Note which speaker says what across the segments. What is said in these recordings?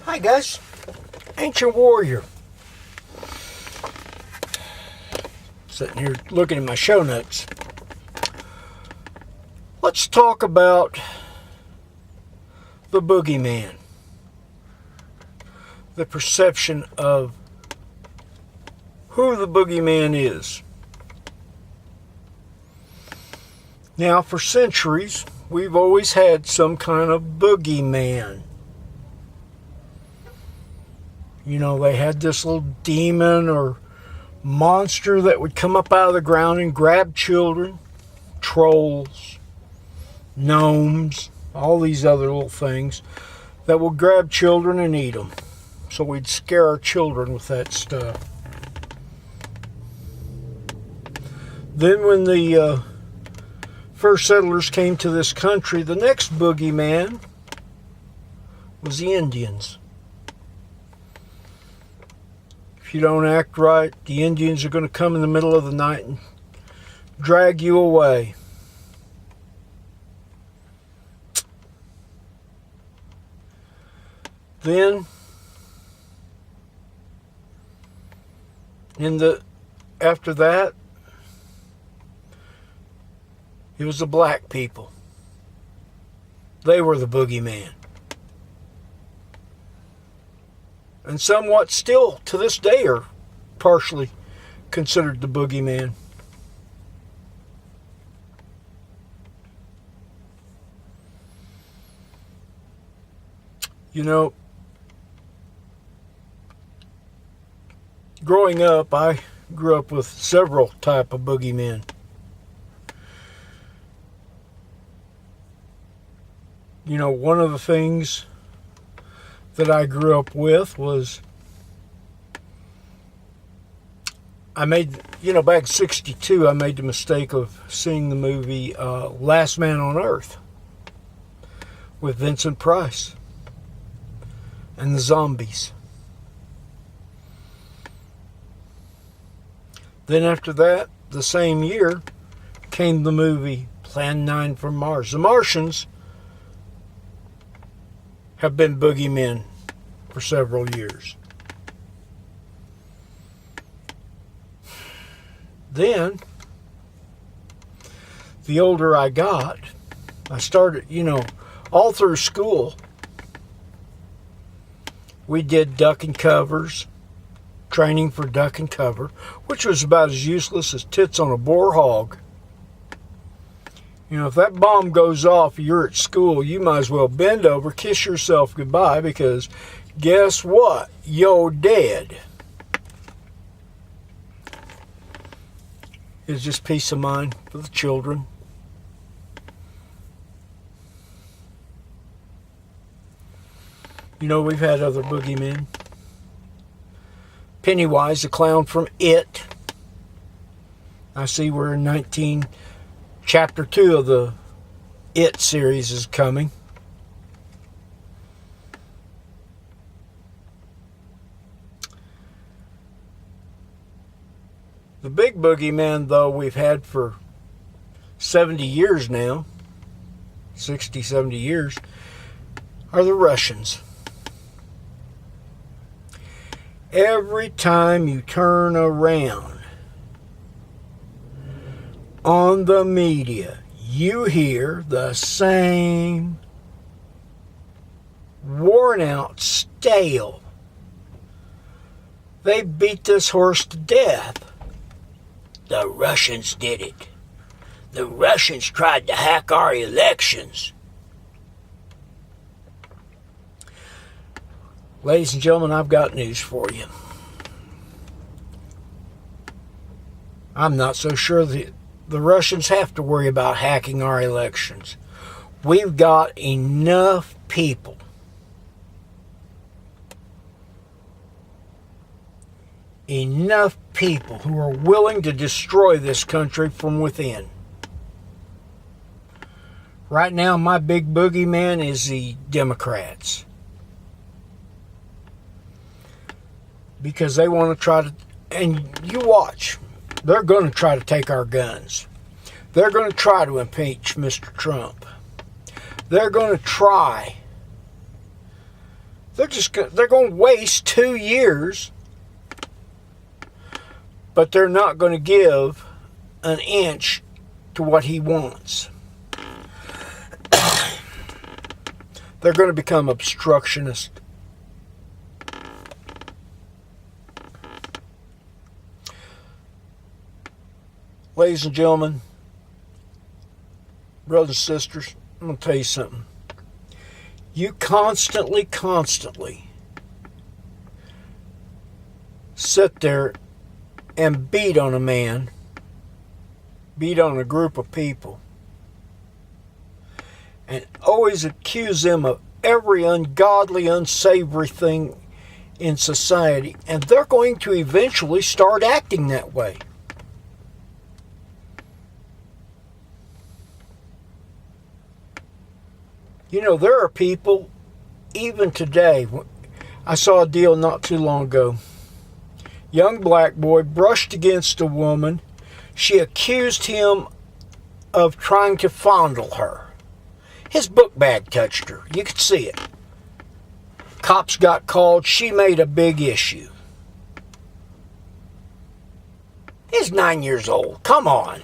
Speaker 1: Hi guys, Ancient Warrior. Sitting here looking at my show notes. Let's talk about the Boogeyman. The perception of who the Boogeyman is. Now, for centuries, we've always had some kind of Boogeyman. You know, they had this little demon or monster that would come up out of the ground and grab children, trolls, gnomes, all these other little things that will grab children and eat them. So we'd scare our children with that stuff. Then when the first settlers came to this country, the next Boogeyman was the Indians. If you don't act right, the Indians are going to come in the middle of the night and drag you away. Then, after that, it was the black people. They were the Boogeyman. And somewhat still, to this day, are partially considered the Boogeyman. You know, growing up, I grew up with several type of Boogeymen. You know, one of the things that I grew up with was, back in '62, I made the mistake of seeing the movie Last Man on Earth with Vincent Price and the zombies. Then after that, the same year, came the movie Plan 9 from Mars. The Martians have been boogeymen for several years. Then, the older I got, I started, all through school, we did duck and covers, training for duck and cover, which was about as useless as tits on a boar hog. If that bomb goes off, you're at school, you might as well bend over, kiss yourself goodbye, because guess what? You're dead. It's just peace of mind for the children. We've had other boogeymen. Pennywise, the clown from It. I see we're in Chapter 2 of the It series is coming. The big boogeyman, though, we've had for 70 years now, 60, 70 years, are the Russians. Every time you turn around on the media, you hear the same worn out, stale, they beat this horse to death. The Russians did it. The Russians tried to hack our elections. Ladies and gentlemen, I've got news for you. I'm not so sure the Russians have to worry about hacking our elections. We've got enough people who are willing to destroy this country from within. Right now, my big boogeyman is the Democrats. Because they want to try to, and you watch, they're going to try to take our guns. They're going to try to impeach Mr. Trump. They're going to try they're going to waste 2 years, but they're not going to give an inch to what he wants. They're going to become obstructionists. Ladies and gentlemen, brothers and sisters, I'm going to tell you something. You constantly sit there and beat on a man, beat on a group of people, and always accuse them of every ungodly, unsavory thing in society, and they're going to eventually start acting that way. You know, there are people, even today, I saw a deal not too long ago. Young black boy brushed against a woman. She accused him of trying to fondle her. His book bag touched her. You could see it. Cops got called. She made a big issue. He's 9 years old. Come on.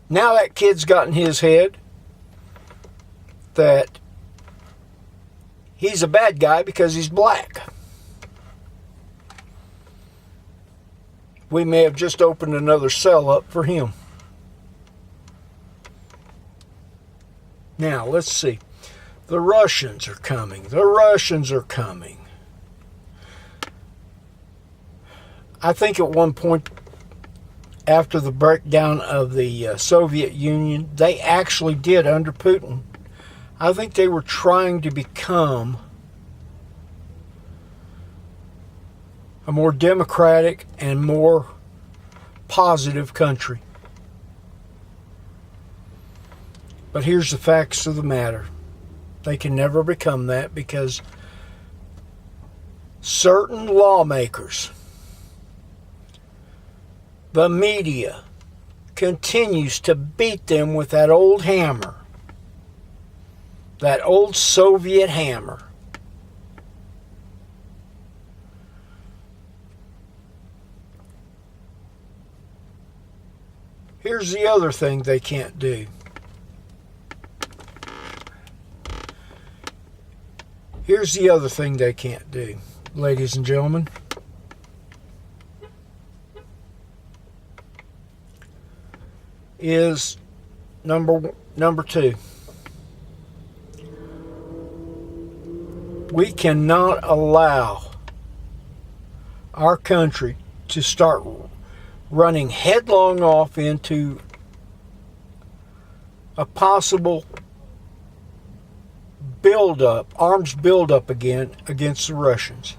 Speaker 1: Now that kid's got in his head that he's a bad guy because he's black. We may have just opened another cell up for him. Now, let's see. The Russians are coming. The Russians are coming. I think at one point, after the breakdown of the Soviet Union, they actually did, under Putin, I think they were trying to become a more democratic and more positive country. But here's the facts of the matter. They can never become that because certain lawmakers, the media, continues to beat them with that old hammer, that old Soviet hammer. Here's the other thing they can't do. Here's the other thing they can't do, ladies and gentlemen. Is number two. We cannot allow our country to start running headlong off into a possible arms buildup again against the Russians.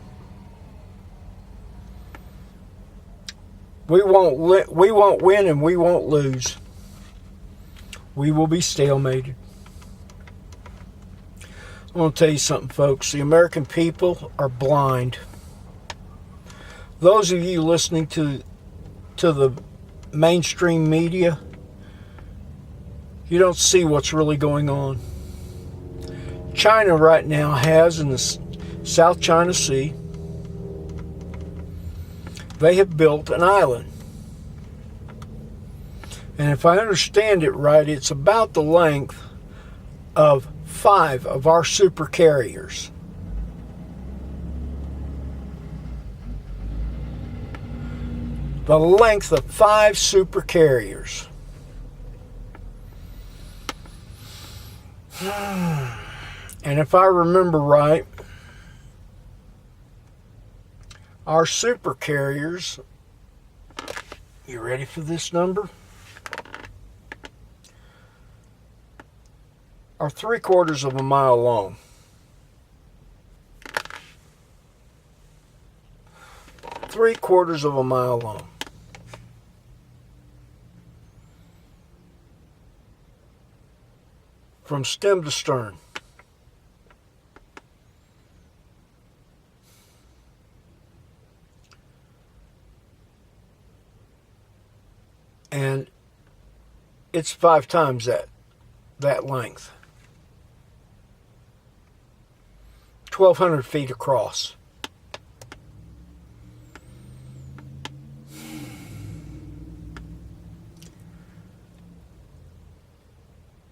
Speaker 1: We won't win and we won't lose. We will be stalemated. I'm going to tell you something, folks. The American people are blind. Those of you listening to the mainstream media, you don't see what's really going on. China right now has, in the South China Sea, they have built an island. And if I understand it right, it's about the length of 5 of our super carriers. The length of 5 super carriers. And if I remember right, our super carriers, you ready for this number? Are 3/4 of a mile long. 3/4 of a mile long. From stem to stern. And it's 5 times that length. 1,200 feet across.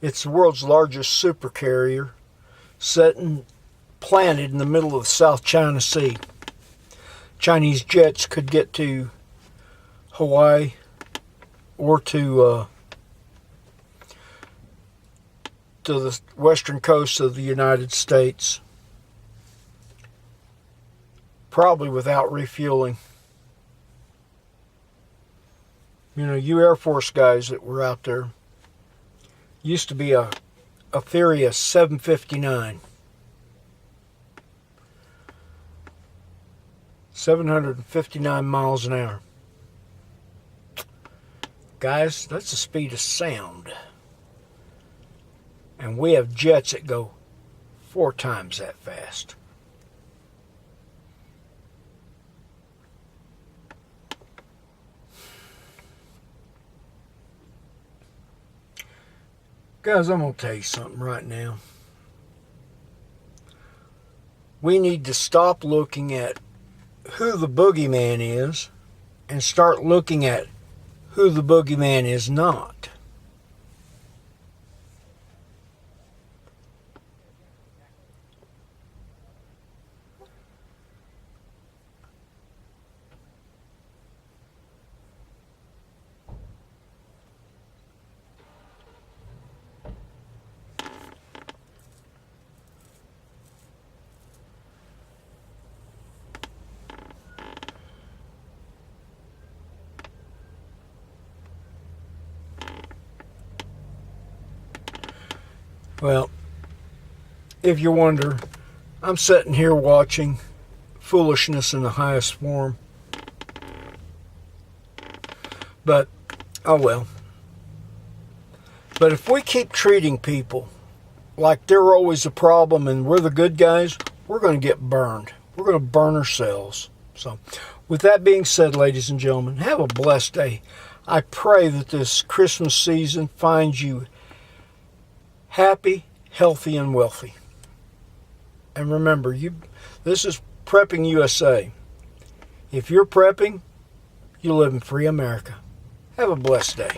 Speaker 1: It's the world's largest supercarrier, planted in the middle of the South China Sea. Chinese jets could get to Hawaii or to the western coast of the United States, probably without refueling. You know, you Air Force guys that were out there, used to be a Furious 759. 759 miles an hour. Guys, that's the speed of sound. And we have jets that go 4 times that fast. Guys, I'm going to tell you something right now. We need to stop looking at who the boogeyman is and start looking at who the boogeyman is not. Well, if you wonder, I'm sitting here watching foolishness in the highest form. But, oh well. But if we keep treating people like they're always a problem and we're the good guys, we're going to get burned. We're going to burn ourselves. So, with that being said, ladies and gentlemen, have a blessed day. I pray that this Christmas season finds you happy, healthy, and wealthy. And remember, this is Prepping USA. If you're prepping, you live in free America. Have a blessed day.